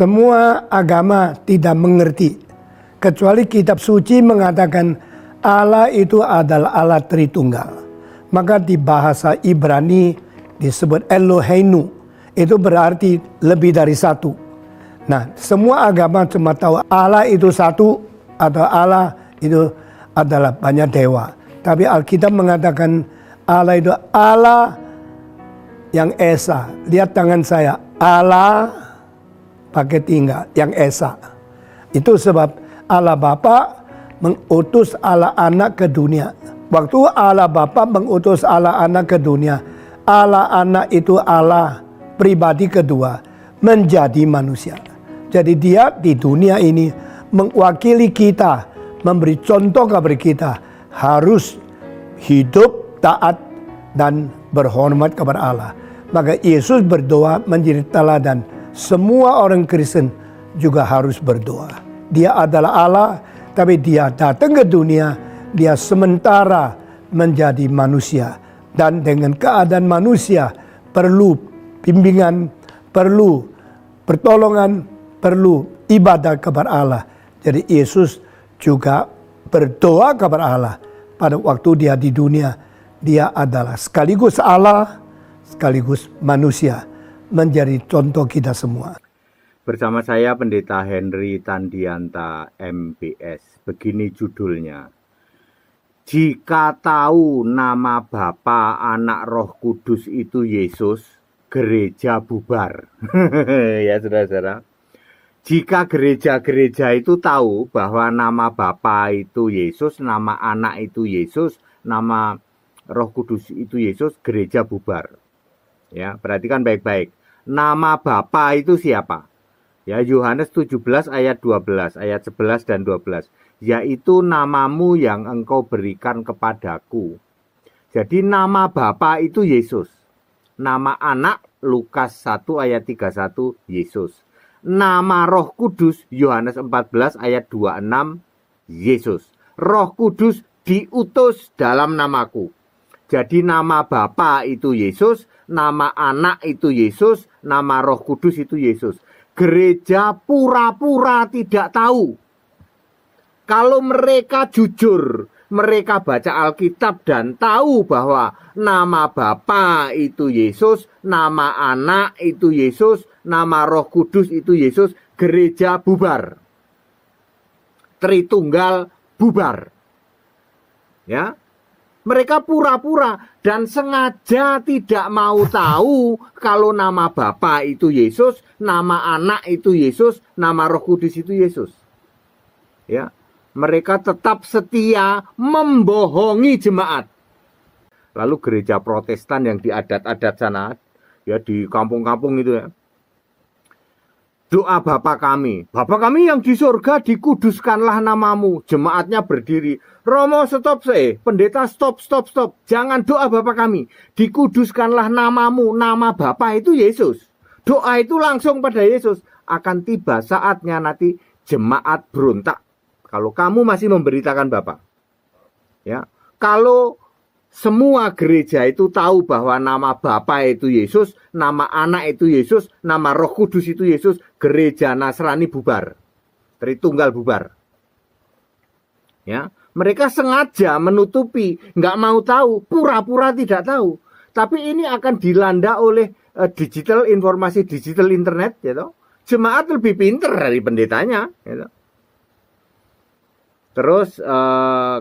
Semua agama tidak mengerti, kecuali kitab suci mengatakan Allah itu adalah Allah Tritunggal. Maka di bahasa Ibrani disebut Eloheinu, itu berarti lebih dari satu. Nah, semua agama cuma tahu Allah itu satu atau Allah itu adalah banyak dewa. Tapi Alkitab mengatakan Allah itu Allah yang Esa. Lihat tangan saya, Allah pakai tinggal yang Esa. Itu sebab Allah Bapa mengutus Allah Anak ke dunia. Waktu Allah Bapa mengutus Allah Anak ke dunia, Allah Anak itu Allah pribadi kedua menjadi manusia. Jadi dia di dunia ini mewakili kita, memberi contoh kepada kita, harus hidup taat dan berhormat kepada Allah. Maka Yesus berdoa menjadi teladan. Semua orang Kristen juga harus berdoa. Dia adalah Allah, tapi dia datang ke dunia, dia sementara menjadi manusia. Dan dengan keadaan manusia perlu bimbingan, perlu pertolongan, perlu ibadah kepada Allah. Jadi Yesus juga berdoa kepada Allah pada waktu dia di dunia. Dia adalah sekaligus Allah, sekaligus manusia, menjadi contoh kita semua. Bersama saya Pendeta Henry Tandianta MPS. Begini judulnya. Jika tahu nama Bapa, Anak, Roh Kudus itu Yesus, gereja bubar. Ya saudara-saudara. Jika gereja-gereja itu tahu bahwa nama Bapa itu Yesus, nama Anak itu Yesus, nama Roh Kudus itu Yesus, gereja bubar. Ya, perhatikan baik-baik. Nama Bapa itu siapa? Ya, Yohanes 17 ayat 12, ayat 11 dan 12. Yaitu namamu yang engkau berikan kepadaku. Jadi nama Bapa itu Yesus. Nama Anak Lukas 1 ayat 31 Yesus. Nama Roh Kudus Yohanes 14 ayat 26 Yesus. Roh Kudus diutus dalam namaku. Jadi nama Bapa itu Yesus, nama Anak itu Yesus, nama Roh Kudus itu Yesus. Gereja pura-pura tidak tahu. Kalau mereka jujur, mereka baca Alkitab dan tahu bahwa nama Bapa itu Yesus, nama Anak itu Yesus, nama Roh Kudus itu Yesus, gereja bubar. Tritunggal bubar. Ya. Mereka pura-pura dan sengaja tidak mau tahu kalau nama Bapa itu Yesus, nama Anak itu Yesus, nama Roh Kudus itu Yesus. Ya. Mereka tetap setia membohongi jemaat. Lalu gereja Protestan yang di adat-adat sana, ya di kampung-kampung itu ya. Doa Bapa kami yang di surga, dikuduskanlah namamu. Jemaatnya berdiri. Romo stop pendeta stop. Jangan doa Bapa kami. Dikuduskanlah namamu. Nama Bapa itu Yesus. Doa itu langsung pada Yesus. Akan tiba saatnya nanti jemaat berontak. Kalau kamu masih memberitakan Bapa. Ya. Kalau semua gereja itu tahu bahwa nama Bapa itu Yesus, nama Anak itu Yesus, nama Roh Kudus itu Yesus, gereja Nasrani bubar. Tritunggal bubar. Ya, mereka sengaja menutupi, nggak mau tahu, pura-pura tidak tahu. Tapi ini akan dilanda oleh digital, informasi digital internet, gitu. Jemaat lebih pinter dari pendetanya, gitu. Terus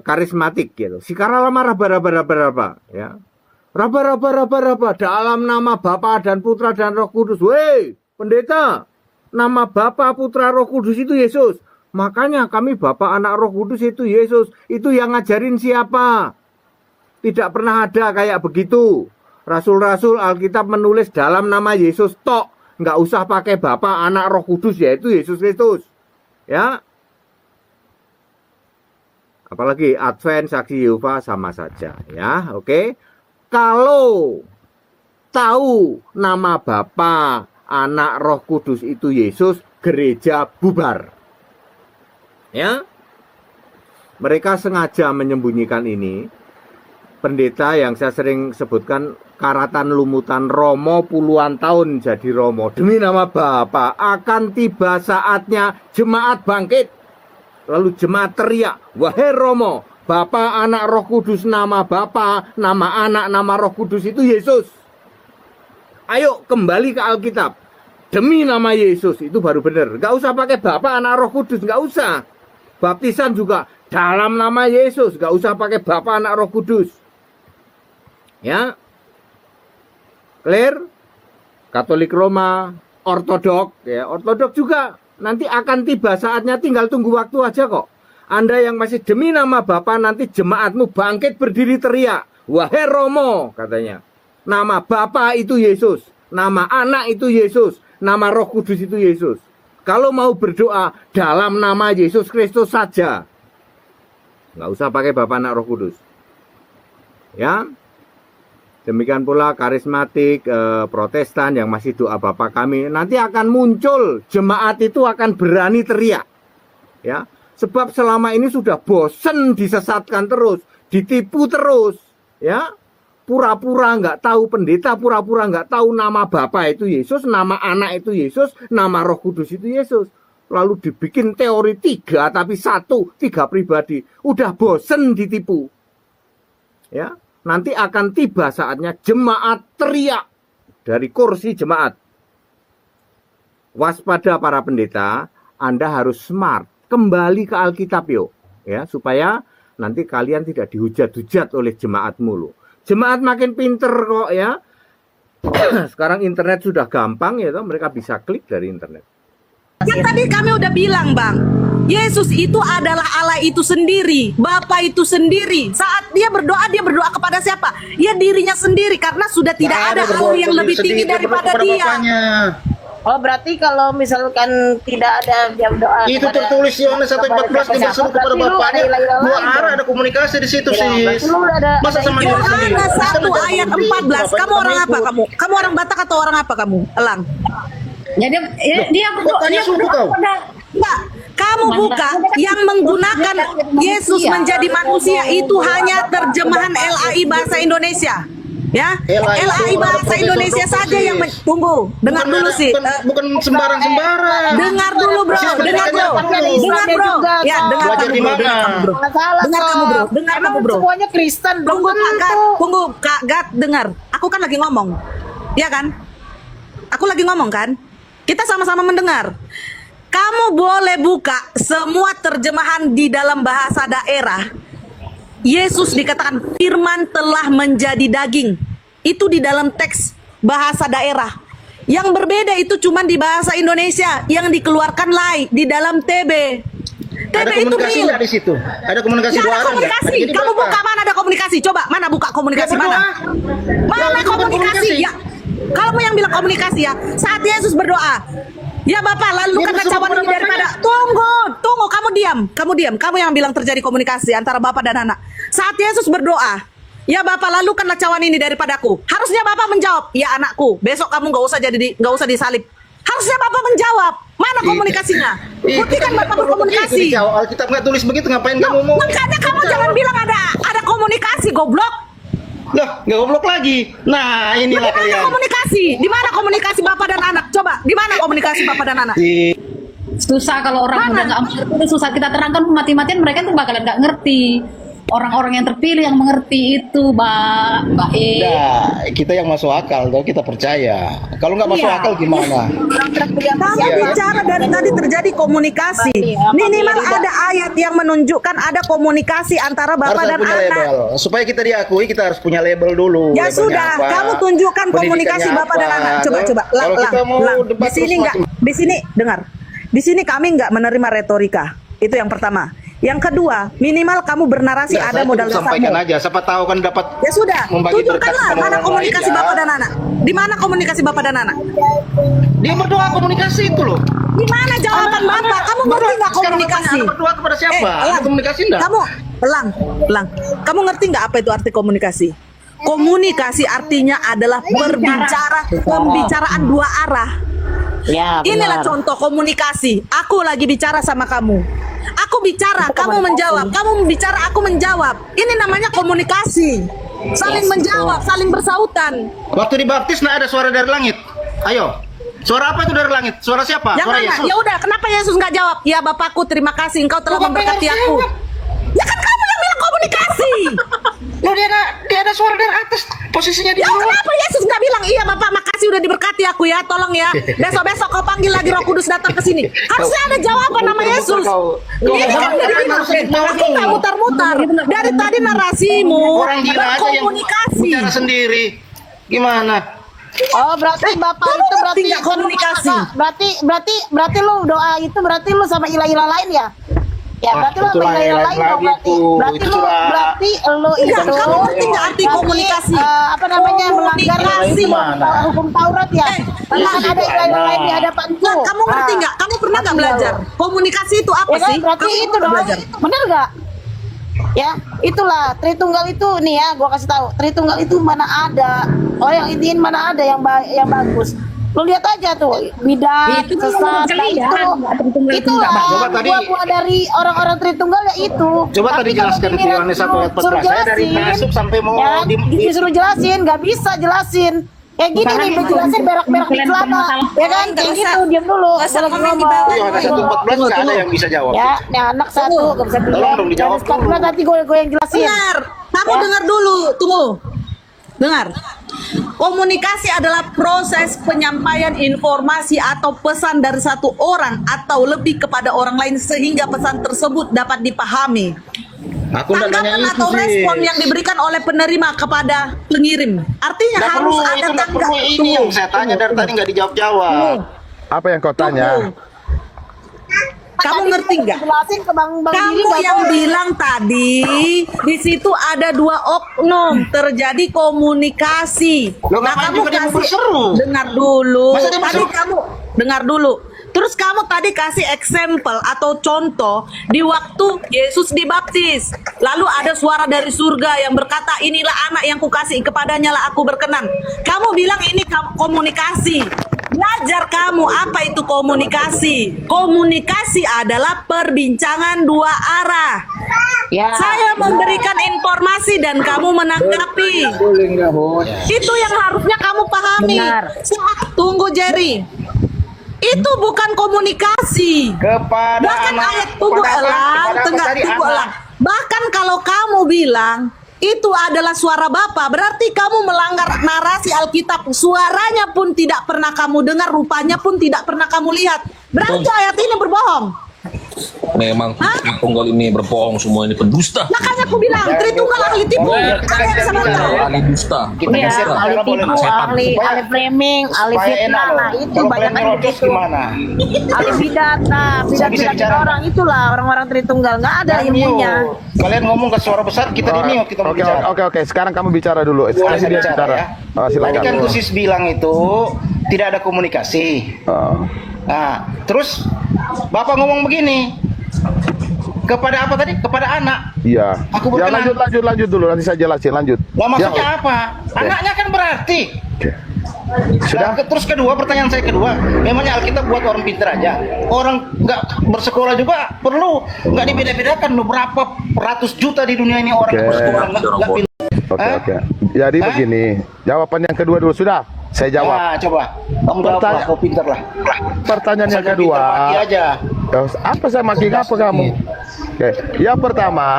karismatik gitu. Sekarang lama raba ya. Raba dalam nama Bapa dan Putra dan Roh Kudus. Woi, pendeta, nama Bapa, Putra, Roh Kudus itu Yesus. Makanya kami Bapa, Anak, Roh Kudus itu Yesus. Itu yang ngajarin siapa? Tidak pernah ada kayak begitu. Rasul-rasul Alkitab menulis dalam nama Yesus tok. Nggak usah pakai Bapa, Anak, Roh Kudus, yaitu Yesus Kristus. Ya. Apalagi Advent, Saksi Yehova sama saja, ya, oke. Kalau tahu nama Bapa, Anak, Roh Kudus itu Yesus, gereja bubar. Ya. Mereka sengaja menyembunyikan ini. Pendeta yang saya sering sebutkan karatan lumutan Romo puluhan tahun jadi Romo. Demi nama Bapa akan tiba saatnya jemaat bangkit. Lalu jemaat teriak, wahai Romo, Bapa, Anak, Roh Kudus, nama Bapa, nama Anak, nama Roh Kudus itu Yesus. Ayo kembali ke Alkitab. Demi nama Yesus itu baru benar. Gak usah pakai Bapa, Anak, Roh Kudus, gak usah. Baptisan juga dalam nama Yesus, gak usah pakai Bapa, Anak, Roh Kudus. Ya. Clear? Katolik Roma, Ortodok, ya, Ortodok juga nanti akan tiba saatnya, tinggal tunggu waktu aja kok. Anda yang masih demi nama Bapa, nanti jemaatmu bangkit berdiri teriak, wahai Romo, katanya. Nama Bapa itu Yesus, nama Anak itu Yesus, nama Roh Kudus itu Yesus. Kalau mau berdoa dalam nama Yesus Kristus saja, nggak usah pakai Bapa, Anak, Roh Kudus. Ya. Demikian pula karismatik, Protestan yang masih doa Bapa kami, nanti akan muncul jemaat itu akan berani teriak. Ya, sebab selama ini sudah bosen disesatkan terus, ditipu terus, ya. Pura-pura nggak tahu pendeta, pura-pura nggak tahu nama Bapa itu Yesus, nama Anak itu Yesus, nama Roh Kudus itu Yesus. Lalu dibikin teori 3 tapi 1, 3 pribadi. Udah bosen ditipu. Ya. Nanti akan tiba saatnya jemaat teriak dari kursi jemaat. Waspada para pendeta, Anda harus smart. Kembali ke Alkitab yuk. Ya, supaya nanti kalian tidak dihujat-hujat oleh jemaat mulu. Jemaat makin pinter kok ya. Sekarang internet sudah gampang ya, mereka bisa klik dari internet. Kan tadi kami udah bilang Bang, Yesus itu adalah Allah itu sendiri, Bapa itu sendiri. Saat dia berdoa kepada siapa? Ya dirinya sendiri, karena sudah tidak ada Allah yang lebih tinggi daripada dia. Bapaknya. Oh berarti kalau misalkan tidak ada dia berdoa Itu tertulis Yohanes 1:14 dia berseru kepada Bapaknya. Dua arah ada komunikasi di situ sih. Masa sama dia sendiri? Yohanes 1 ayat 14. Kamu orang apa kamu? Kamu orang Batak atau orang apa kamu? Elang. Ya dia berdoa, Tanya suku kau. Enggak, kamu buka yang menggunakan Yesus menjadi manusia itu hanya terjemahan LAI bahasa Indonesia. Ya, LAI bahasa Indonesia saja yang tunggu, dengar dulu sih. Bukan sembarang-sembarang. Dengar dulu bro, dengar bro, ya dengar Belajar di mana? dengar kamu bro. Semuanya Kristen. Tunggu Kak Gat, dengar. Aku kan lagi ngomong, ya kan? Aku lagi ngomong kan? Kita sama-sama mendengar. Kamu boleh buka semua terjemahan di dalam bahasa daerah. Yesus dikatakan firman telah menjadi daging. Itu di dalam teks bahasa daerah. Yang berbeda itu cuma di bahasa Indonesia yang dikeluarkan lain di dalam TB. Ada TB itu komunikasi real. nggak di situ? Ada komunikasi Nggak dua ada arah nggak? komunikasi. Jadi Kamu berapa? buka mana ada komunikasi? Coba mana buka komunikasi Ya, mana? berdoa. Mana Ya, itu kan komunikasi? komunikasi. Ya. Kalau yang bilang komunikasi ya, saat Yesus berdoa, ya Bapak, lalu Dia kan berseru cawan kepada ini daripada tunggu, kamu diam, kamu yang bilang terjadi komunikasi antara Bapak dan anak. Saat Yesus berdoa, ya Bapak, lalu kan cawan ini daripadaku. Harusnya Bapak menjawab, ya anakku, besok kamu nggak usah disalib. Harusnya Bapak menjawab. Mana komunikasinya? Buktikan Bapak berkomunikasi. Alkitab nggak tulis begitu, ngapain kamu mau? Makanya kamu jangan bilang ada komunikasi, goblok. Lah, nggak goblok lagi. Nah, inilah Di mana kalian. komunikasi? Di mana komunikasi Bapak dan anak? Coba, di mana komunikasi Bapak dan anak? Susah kalau orang udah nggak mengerti, susah kita terangkan mati-matian mereka tuh bakalan nggak ngerti. Orang-orang yang terpilih yang mengerti itu, Mbak E. Nah, kita yang masuk akal, kalau kita percaya. Kalau nggak masuk Iya. akal gimana? Kamu bicara dari tadi terjadi komunikasi. Minimal ada ayat yang menunjukkan ada komunikasi antara Harus Bapak dan punya anak. label. Supaya kita diakui, kita harus punya label dulu. Ya Labelnya sudah, apa, kamu tunjukkan komunikasi pendidikannya Bapak dan apa. anak. Coba. Kalau kita mau debat Di sini terus enggak. Di sini dengar. Di sini kami enggak menerima retorika. Itu yang pertama. Yang kedua, minimal kamu bernarasi Ya, ada saya modal cukup sampaikan dasarmu. aja. Siapa tahu kan dapat. Ya sudah, membagi berkat tunjukkanlah sama mana orang komunikasi lain, ya. Bapak dan anak. Di mana komunikasi Bapak dan anak? Dia berdoa komunikasi itu loh. Di mana jawaban Bapak? Kamu ngerti nggak komunikasi? Anda berdoa kepada siapa? Ada Elang, komunikasi enggak? Kamu, Elang, kamu ngerti nggak apa itu arti komunikasi? Komunikasi artinya adalah pembicaraan dua arah. Ya, Inilah contoh komunikasi. Aku lagi bicara sama kamu. Aku bicara, kamu menjawab. Kamu bicara, aku menjawab. Ini namanya komunikasi. saling menjawab, saling bersautan. Waktu dibaptis nggak ada suara dari langit. Ayo, suara apa itu dari langit? Suara siapa? Yang Suara mana? Yesus. Ya udah, kenapa Yesus nggak jawab? Ya Bapakku, terima kasih engkau telah Lu memberkati ngapain aku. jawab? Ya kan kamu yang bilang komunikasi. Loh, dia ada suara dari atas, posisinya di Ya bawah. kenapa Yesus nggak bilang, iya Bapak makasih udah diberkati aku ya, tolong ya. Besok-besok kau panggil lagi Roh Kudus datang ke sini. Harusnya ada jawaban nama Yesus. Ini kan udah dibilang, aku nggak mutar-mutar. Dari tadi narasimu Orang gila aja yang komunikasi. bicara sendiri. Gimana? Oh, berarti Bapak Kamu itu ngerti berarti nggak komunikasi? berarti lu doa itu berarti lu sama ilah-ilah lain ya? Ya, Ah, berarti lu sama itulah ilah-ilah yang lain lain dong berarti. itu. Berarti Itu lu sudah- berarti lu itu. Enggak, kamu ngerti nggak arti berarti, komunikasi? apa namanya melanggar Komunikasi. hukum Taurat ya? Karena kan ada ilah-ilah lain di hadapanku. Nah, kamu ngerti nggak? Kamu pernah nggak belajar? Komunikasi itu apa Ya kan, sih? berarti Kamu itu pernah dong. belajar? Bener nggak? Ya, itulah Tritunggal itu nih ya, gua kasih tahu. Tritunggal itu mana ada. Oh, yang intinya mana ada yang bagus. Lu lihat aja tuh, bidat, Itu kan sesat, ngomong itu. kalian, Tritunggal itu Itulah nggak bagus. Coba tadi- buah-buah dari orang-orang Tritunggal ya itu. Coba Tapi tadi kalau jelaskan giliran di Yohanes 1 ayat 14. suruh Saya dari jelasin, masuk sampai mau ya, di- disuruh jelasin, nggak bisa jelasin. Kayak gini Makanya nih, kalau jelasin berak-berak di kalian celana. bermasalah. Ya kan, Nggak kayak usah- gitu, diam dulu. nggak usah Boleh komen di ngomong. bawah. Yohanes 1:14 nggak ada yang bisa jawab. Ya, nih anak satu gak bisa bilang. Tolong dong dijawab Yohanes 14 nanti gue yang jelasin. Dengar, kamu Ya. dengar dulu, tunggu. Dengar. Komunikasi adalah proses penyampaian informasi atau pesan dari satu orang atau lebih kepada orang lain sehingga pesan tersebut dapat dipahami. Aku nggak nanya Tanggapan itu atau sih. respon yang diberikan oleh penerima kepada pengirim. Artinya Nggak harus perlu, ada itu nggak tanggapan. perlu. Ini yang saya tanya dari tadi nggak dijawab-jawab. Apa yang kau tanya? Kamu ngerti nggak? Jelasin ke Bang Diri Kamu nggak yang boleh. bilang tadi di situ ada dua oknum terjadi komunikasi. Loh, ngapain juga dia mau berseru? dengar dulu. Masa dia Tadi berseru? kamu dengar dulu. Terus kamu tadi kasih example atau contoh di waktu Yesus dibaptis. Lalu ada suara dari surga yang berkata, inilah anak yang kukasih, kepadanya lah aku berkenan. Kamu bilang ini komunikasi. Belajar kamu apa itu komunikasi. Komunikasi adalah perbincangan dua arah. Ya. Saya memberikan informasi dan kamu menanggapi. Itu yang harusnya kamu pahami. Benar. Tunggu Jerry. Itu bukan komunikasi. Kepada Bahkan anak, ayat tunggu kepada apa? elang, Kepada apa tengah tadi, tunggu anak? elang. Bahkan kalau kamu bilang itu adalah suara Bapa, berarti kamu melanggar narasi Alkitab. Suaranya pun tidak pernah kamu dengar, rupanya pun tidak pernah kamu lihat. Berarti ayat ini berbohong. Memang Tritunggal ini berbohong, semua ini pendusta. Makanya aku bilang Tritunggal ahli tipu. Boleh, Kalian bisa tahu. Ahli dusta. Kita Ya, geser ahli cara boleh. tipu, ahli framing, ahli Supaya fitnah, enak. nah itu Kalau banyak kalian kan nyerocos begitu. gimana? Ahli bidat, nah Saya bisa bidat bicara. orang itulah orang-orang Tritunggal nggak ada Dan ilmunya. yuk, kalian ngomong ke suara besar, kita di mute, kita mau Oke, bicara. oke. Sekarang kamu bicara dulu. Boleh Kasih saya dia bicara bicara. ya. Oh, silakan. Tadi kan Kusis bilang itu tidak ada komunikasi. Oh. Nah, terus Bapak ngomong begini. Kepada apa tadi? Kepada anak. Iya. Aku Ya, berkenan. lanjut dulu. Nanti saya jelasin. Lanjut. Lah maksudnya Ya, apa? Anaknya kan berarti. oke. Sudah. Nah, terus kedua, pertanyaan saya kedua, memangnya Alkitab buat orang pintar aja? Orang nggak bersekolah juga perlu, nggak dibeda-bedakan loh, berapa ratus juta di dunia ini orang yang Oke. bersekolah nggak pintar. Oke. Jadi Hah? begini. Jawaban yang kedua dulu sudah. Saya jawab. Nah, coba, kamu jawab lah, kau pintar lah. Pertanyaan yang Saja kedua. pintar, maki aja. Apa saya maki apa kamu? Oke. Yang pertama,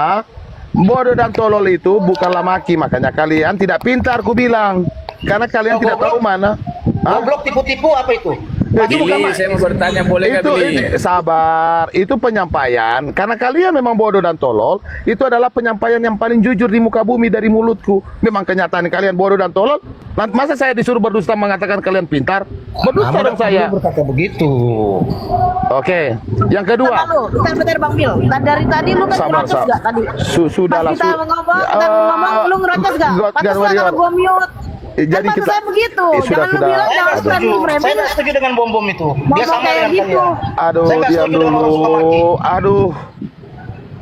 bodoh dan tolol itu bukanlah maki, makanya kalian tidak pintar, ku bilang. Karena kalian Oh, tidak goblok. tahu mana. Hah? Goblok, tipu-tipu apa itu? Itu bukan Billy, saya mau bertanya, boleh nggak itu, Billy? sabar, itu penyampaian. Karena kalian memang bodoh dan tolol, itu adalah penyampaian yang paling jujur di muka bumi dari mulutku. Memang kenyataan kalian bodoh dan tolol. Masa saya disuruh berdusta mengatakan kalian pintar? Berdusta dong saya. berkata begitu. Oke, yang kedua. Bentar Bang Bil. Dari tadi lu kan Sabar, ngerocos sabar. nggak tadi? Sudahlah. Pas kita ngomong, lu ngerocos nggak? Pantas lah kalau gua mute. Jadi Kan kita saya begitu. sudah, Jangan lu sudah. bilang Saya jangan nggak setuju. framing Saya framing. nggak setuju dengan bom-bom itu. Dia Ngomong sama kayak dengan gitu. kalian. Aduh, Saya nggak diam setuju dengan orang suka maki. dulu. Aduh.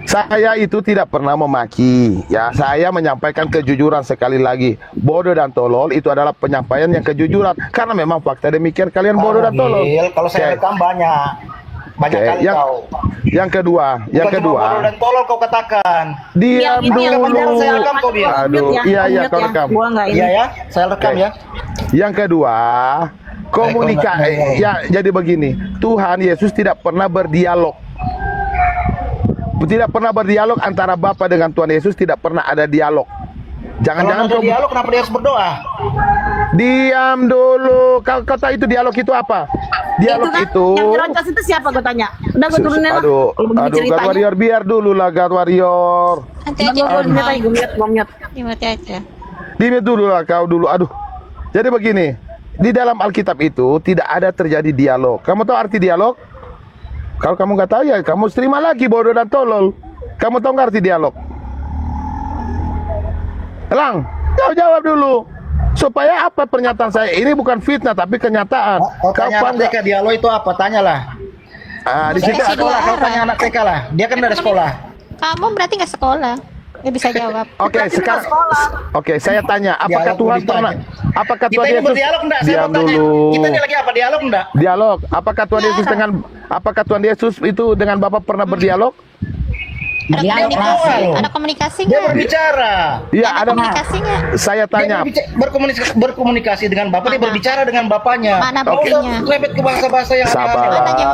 Saya itu tidak pernah memaki. Ya, saya menyampaikan kejujuran sekali lagi. Bodoh dan tolol itu adalah penyampaian yang kejujuran. Karena memang fakta demikian kalian bodoh dan tolol. Gil, kalau saya Oke. rekam banyak. Banyak Oke, kali kau. yang kedua, Bukan cuma bodoh dan tolol kau katakan. diam Ini yang dulu. benar, saya rekam kau bilang. Aduh, iya kau rekam. Gua nggak ini. Iya ya, saya rekam Oke. ya. Yang kedua, komunikasi. Ya, jadi begini, Tuhan Yesus tidak pernah berdialog. Tidak pernah berdialog antara Bapa dengan Tuhan Yesus, tidak pernah ada dialog. Kalau Jangan-jangan ada kau dialog, kenapa dia harus berdoa? diam dulu. Kau tahu itu dialog itu apa? Dialog kan, itu. yang nyerocos itu siapa gue tanya? Udah gue turunin lah. Aduh, Kalau begini God ceritanya. Warrior, biar dulu lah God Warrior. Udah gue mute. Dimati aja. Dimit dulu lah kau dulu. Aduh. Jadi begini, di dalam Alkitab itu tidak ada terjadi dialog. Kamu tahu arti dialog? Kalau kamu nggak tahu ya kamu terima lagi bodoh dan tolol. Kamu tahu nggak arti dialog? Elang, kau jawab dulu. Supaya apa pernyataan saya ini bukan fitnah tapi kenyataan. Kau tanya paham anak nggak? TK dialog itu apa? Tanyalah. Ah, di Saya situ. nggak sekolah, kau tanya anak TK lah. Dia kan dari sekolah. Kamu berarti nggak sekolah. Nggak bisa jawab. Oke, sekarang. Oke, saya tanya, apakah Dialog Tuhan ditanya. pernah? Apakah Kita Tuhan ini Yesus? berdialog enggak? Saya Diam mau tanya. dulu. Kita ini lagi apa? Dialog enggak? Dialog. Apakah Tuhan Yesus itu dengan Bapa pernah berdialog? Ada komunikasi. Ada komunikasi Dia nggak? berbicara. Iya, Ada ada. komunikasi nggak? Saya tanya. Dia berkomunikasi dengan Bapak, dia Mana? berbicara dengan Bapaknya. Mana Kau usah buktinya? rebet ke bahasa-bahasa yang Sabar. aneh-aneh.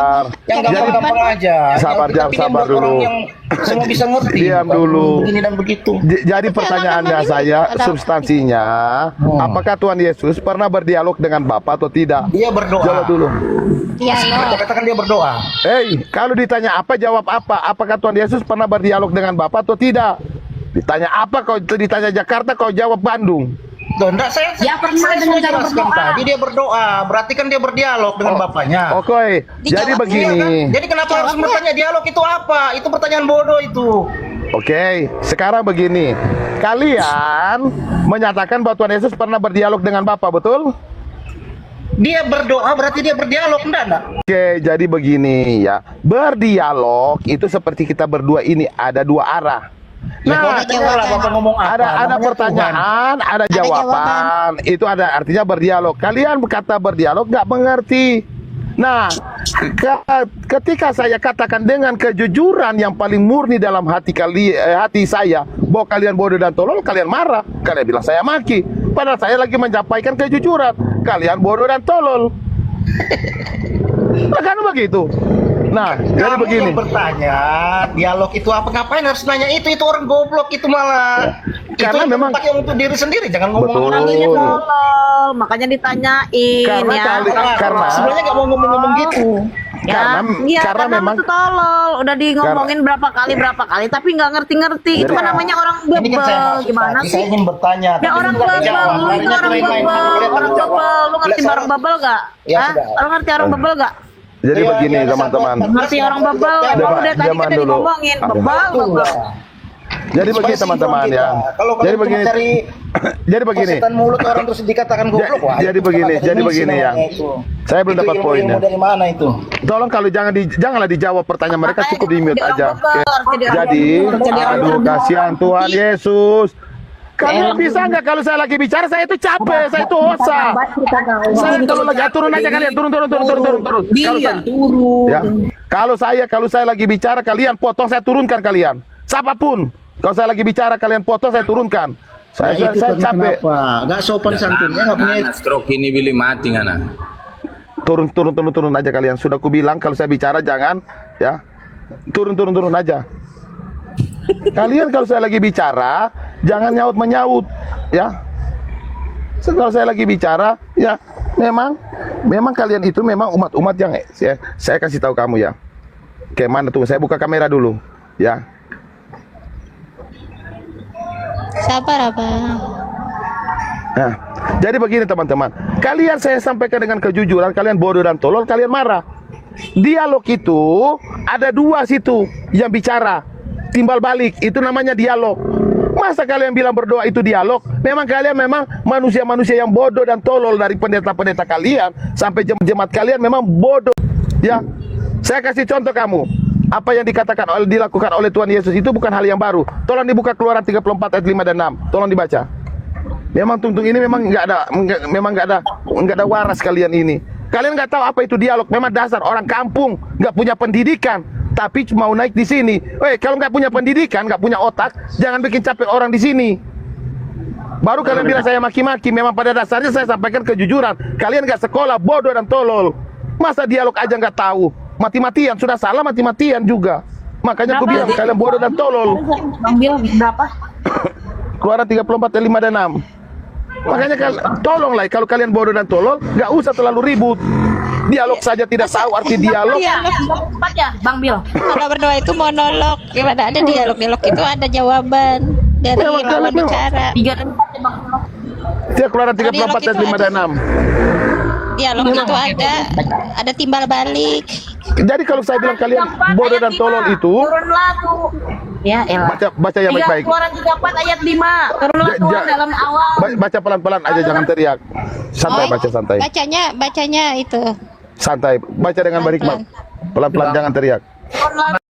Yang gampang-gampang aja. Sabar, Yang kita sabar pinjam buat dulu. orang yang semua bisa ngerti. Diam Bukan dulu. Begini dan begitu. Jadi pertanyaannya saya substansinya, apakah Tuhan Yesus pernah berdialog dengan Bapa atau tidak? Dia berdoa. Jawab dulu. Dialog. Kita katakan dia berdoa. Hei, kalau ditanya apa jawab apa? Apakah Tuhan Yesus pernah berdialog dengan Bapa atau tidak? Ditanya apa kau ditanya Jakarta kau jawab Bandung. Loh, enggak, saya pernah saya dengan sudah cara jelaskan berdoa. tadi dia berdoa. Berarti kan dia berdialog dengan Bapaknya. Oke, jadi Dijawab Iya kan? begini. Jadi kenapa harus Jawab bertanya dialog itu apa? Itu pertanyaan bodoh itu. Oke, sekarang begini. Kalian menyatakan bahwa Tuhan Yesus pernah berdialog dengan Bapa, betul? Dia berdoa berarti dia berdialog, enggak? Oke, jadi begini ya. Berdialog itu seperti kita berdua ini ada dua arah. Ya, kau Nah, dengar lah Bapak ngomong apa. ada Namanya pertanyaan, ada jawaban. Itu ada artinya berdialog. Kalian berkata berdialog nggak mengerti. Nah, ketika saya katakan dengan kejujuran yang paling murni dalam hati saya bahwa kalian bodoh dan tolol, kalian marah, kalian bilang saya maki. Padahal saya lagi menyampaikan kejujuran, kalian bodoh dan tolol. Nah, kan begitu. Nah, jadi Kamu begini. yang bertanya dialog itu apa? Ngapain harus nanya itu? Itu orang goblok itu malah. Karena itu memang- pakai untuk diri sendiri, jangan ngomong Betul. orang Dia itu. tolol, makanya ditanyain Karena ya. karena Sebenarnya nggak mau ngomong-ngomong gitu. Ya, iya, karena memang itu tolol. Udah di ngomongin berapa kali, tapi nggak ngerti-ngerti. Itu kan namanya orang Ini kan saya bebel. maksud Gimana tadi, sih? saya ingin bertanya. Ya tapi orang sudah bebel, dijawab. lu itu Akhirnya orang lain-lain. bebel, Boleh orang tanggung jawab. bebel. Lu ngerti Boleh orang saran? bebel gak? Ya, Hah? sudah. Lu ngerti orang bebel gak? jadi Iya, begini iya, teman-teman. sabar. Ngerti orang bebel? Coba, Emang udah tadi zaman kita dulu. ngomongin Betul bebel. Jadi begini teman-teman ya. Kalau Jadi kalian begini. cuma cari Jadi begini. setan mulut orang terus dikatakan goblok, wah. Jadi itu begini, bukan jadi akademisi begini ya. namanya itu. Saya belum Itu dapat ilmu-ilmu poinnya. dari mana itu? Tolong kalau janganlah dijawab pertanyaan mereka, cukup di mute aja. Oke. Jadi, aduh kasihan Tuhan Yesus. Kalian bisa nggak kalau saya lagi bicara saya itu capek, saya itu hosa. Saya kalau lagi turun aja kalian, turun. Kalau saya lagi bicara kalian potong, saya turunkan kalian. Siapapun. Kalau saya lagi bicara kalian potong, saya turunkan. Saya capek. Gak sopan santunnya, nggak punya. Stroke ini Billy mati ngana. Turun aja kalian. Sudah ku bilang kalau saya bicara jangan ya. Turun aja. Kalian kalau saya lagi bicara jangan nyaut ya. Kalau saya lagi bicara ya memang kalian itu memang umat-umat yang saya kasih tahu kamu ya. Kayak mana tuh? Saya buka kamera dulu ya. Sabar abang. Nah, jadi begini teman-teman. Kalian saya sampaikan dengan kejujuran, kalian bodoh dan tolol, kalian marah. Dialog itu ada dua situ yang bicara. Timbal balik, itu namanya dialog. Masa kalian bilang berdoa itu dialog? Memang kalian memang manusia-manusia yang bodoh dan tolol, dari pendeta-pendeta kalian sampai jemaat kalian memang bodoh. Ya. Saya kasih contoh kamu. Apa yang dilakukan oleh Tuhan Yesus itu bukan hal yang baru. Tolong dibuka Keluaran 34 ayat 5 dan 6. Tolong dibaca. Memang tuntung ini memang nggak ada waras kalian ini. Kalian nggak tahu apa itu dialog. Memang dasar orang kampung, nggak punya pendidikan, tapi mau naik di sini. Kalau nggak punya pendidikan, nggak punya otak, jangan bikin capek orang di sini. Baru kalian bilang saya maki-maki. Memang pada dasarnya saya sampaikan kejujuran. Kalian nggak sekolah, bodoh dan tolol. Masa dialog aja nggak tahu? Mati-matian, sudah salah mati-matian juga. Makanya aku bilang kalian bodoh dan tolol. Bang Bil, berapa? Keluaran 34, 5 dan 6. Makanya tolonglah kalau kalian bodoh dan tolol, nggak usah terlalu ribut. Dialog saja tidak tahu arti dialog. Iya, empat ya, Bang Bil. Kalau berdua itu monolog, gimana ada dialog? Dialog itu ada jawaban dari lawan bicara. 3 dan 4 ya, Bang Bil. Dia keluaran 34 dan 5 dan 6. Dialog itu ada timbal balik. Jadi kalau saya bilang kalian bodoh dan tolol itu, Turun lagu. Ya, elah. baca yang baik-baik. Keluaran 34 ayat 5. Turun lagu dalam awal. Baca pelan-pelan aja, jangan teriak. Santai, baca santai. Bacanya itu. Santai, baca dengan berhikmat. Pelan-pelan, jangan teriak. Turun lagu.